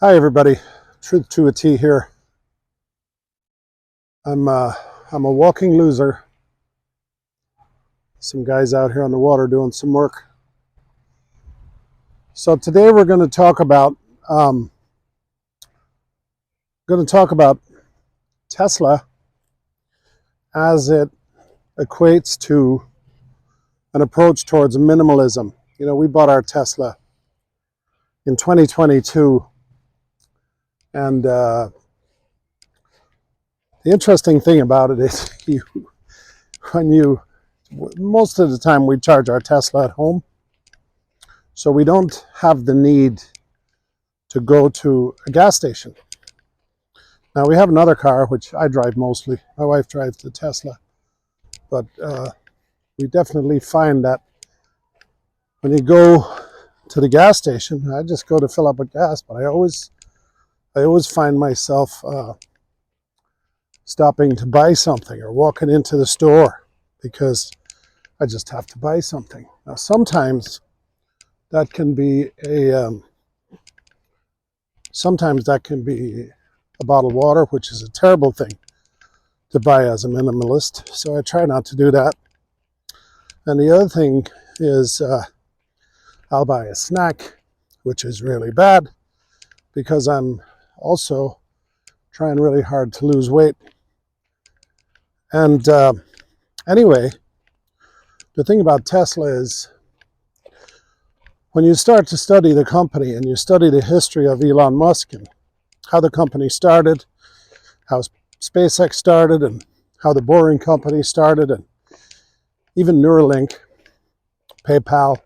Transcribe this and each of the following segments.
Hi everybody, Truth to a T here. I'm a walking loser. Some guys out here on the water doing some work. So today we're um, going to talk about Tesla as it equates to an approach towards minimalism. You know, we bought our Tesla in 2022, and the interesting thing about it is when you most of the time we charge our Tesla at home. So we don't have the need to go to a gas station. Now we have another car, which I drive mostly. My wife drives the Tesla. But we definitely find that when you go to the gas station, I just go to fill up with gas, but I always find myself stopping to buy something or walking into the store because I just have to buy something. Now sometimes that can be a bottle of water, which is a terrible thing to buy as a minimalist. So I try not to do that. And the other thing is I'll buy a snack, which is really bad because I'm also trying really hard to lose weight. And anyway, the thing about Tesla is when you start to study the company and you study the history of Elon Musk and how the company started, how SpaceX started, and how the Boring Company started, and even Neuralink, PayPal,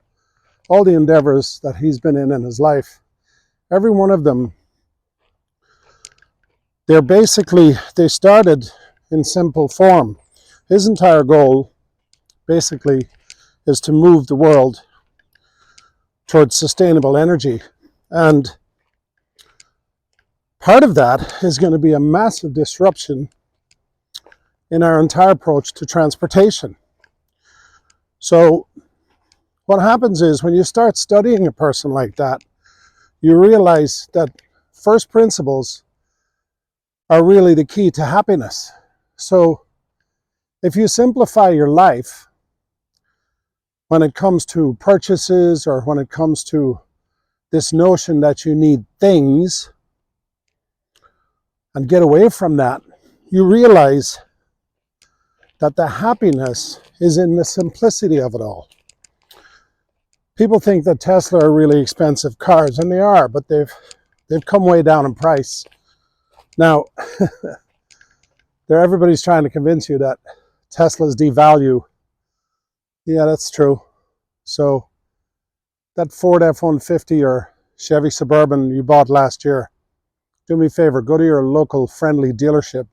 all the endeavors that he's been in his life, every one of them, they started in simple form. His entire goal basically is to move the world towards sustainable energy. And part of that is going to be a massive disruption in our entire approach to transportation. So what happens is when you start studying a person like that, you realize that first principles are really the key to happiness. So if you simplify your life when it comes to purchases or when it comes to this notion that you need things and get away from that, you realize that the happiness is in the simplicity of it all. People think that Tesla are really expensive cars, and they are, but they've come way down in price. Now, everybody's trying to convince you that Teslas devalue. Yeah, that's true. So that Ford F-150 or Chevy Suburban you bought last year, do me a favor, go to your local friendly dealership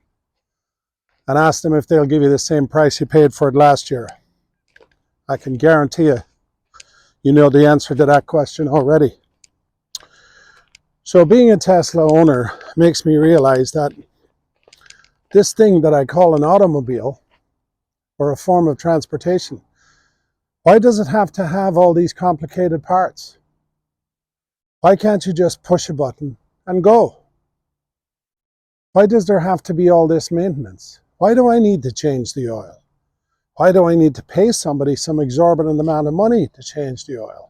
and ask them if they'll give you the same price you paid for it last year. I can guarantee you know the answer to that question already. So being a Tesla owner makes me realize that this thing that I call an automobile or a form of transportation, why does it have to have all these complicated parts? Why can't you just push a button and go? Why does there have to be all this maintenance? Why do I need to change the oil? Why do I need to pay somebody some exorbitant amount of money to change the oil?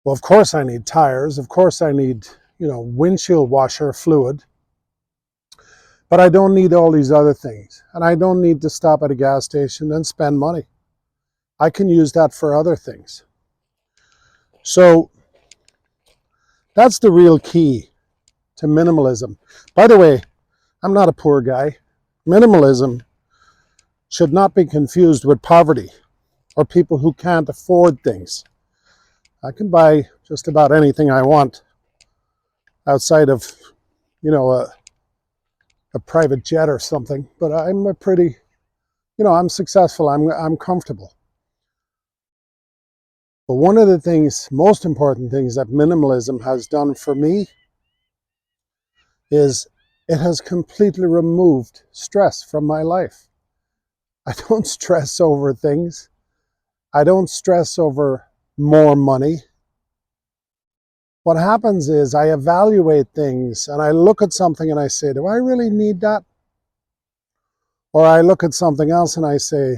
Well, of course I need tires. Of course I need, windshield washer fluid. But I don't need all these other things. And I don't need to stop at a gas station and spend money. I can use that for other things. So that's the real key to minimalism. By the way, I'm not a poor guy. Minimalism should not be confused with poverty or people who can't afford things. I can buy just about anything I want outside of, a private jet or something, but I'm I'm successful. I'm comfortable. But one of the things, most important things that minimalism has done for me is it has completely removed stress from my life. I don't stress over things. I don't stress over more money. what happens is I evaluate things and I look at something and I say, do I really need that? Or I look at something else and I say,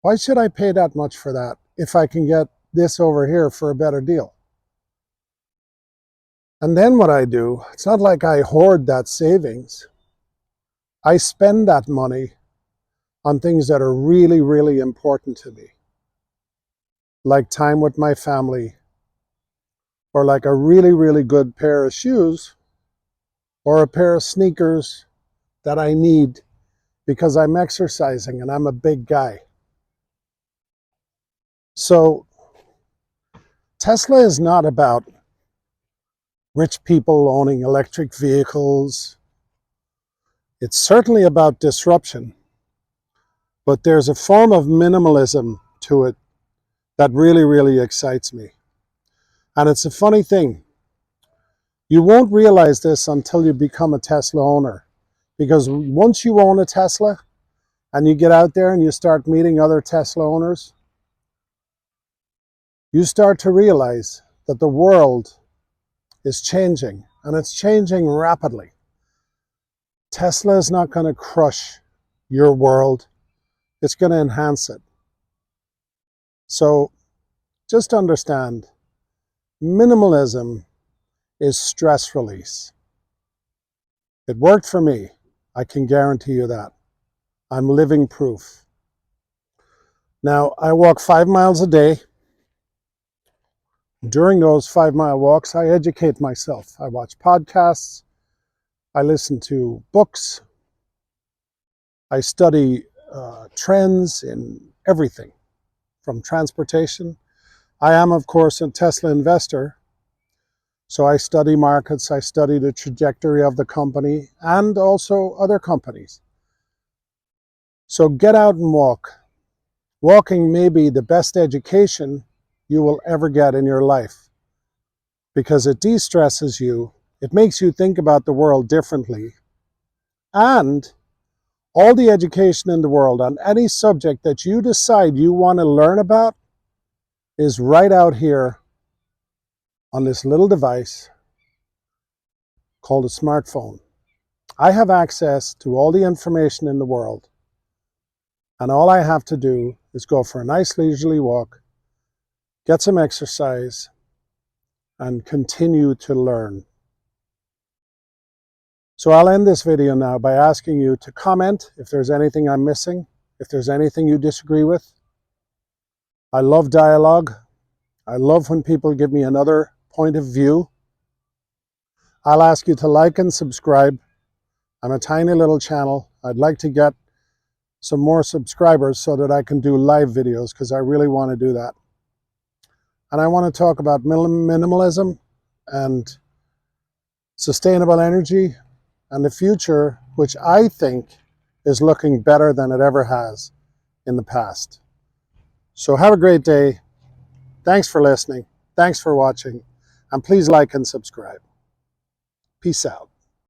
why should I pay that much for that if I can get this over here for a better deal? And then what I do, it's not like I hoard that savings. I spend that money on things that are really, really important to me, like time with my family, or like a really, really good pair of shoes, or a pair of sneakers that I need because I'm exercising and I'm a big guy. So Tesla is not about rich people owning electric vehicles. It's certainly about disruption, but there's a form of minimalism to it that really, really excites me. And it's a funny thing. You won't realize this until you become a Tesla owner, because once you own a Tesla and you get out there and you start meeting other Tesla owners, you start to realize that the world is changing, and it's changing rapidly. Tesla is not going to crush your world. It's going to enhance it. So just understand, minimalism is stress release. It worked for me. I can guarantee you that. I'm living proof. Now, I walk 5 miles a day. During those 5-mile walks, I educate myself. I watch podcasts. I listen to books. I study trends in everything from transportation. I am, of course, a Tesla investor. So I study markets. I study the trajectory of the company and also other companies. So get out and walk. Walking may be the best education you will ever get in your life, because it de-stresses you, it makes you think about the world differently, and all the education in the world on any subject that you decide you want to learn about is right out here on this little device called a smartphone. I have access to all the information in the world, and all I have to do is go for a nice leisurely walk, get some exercise, and continue to learn. So I'll end this video now by asking you to comment if there's anything I'm missing, if there's anything you disagree with. I love dialogue. I love when people give me another point of view. I'll ask you to like and subscribe. I'm a tiny little channel. I'd like to get some more subscribers so that I can do live videos, because I really want to do that. And I want to talk about minimalism and sustainable energy and the future, which I think is looking better than it ever has in the past. So have a great day. Thanks for listening. Thanks for watching. And please like and subscribe. Peace out.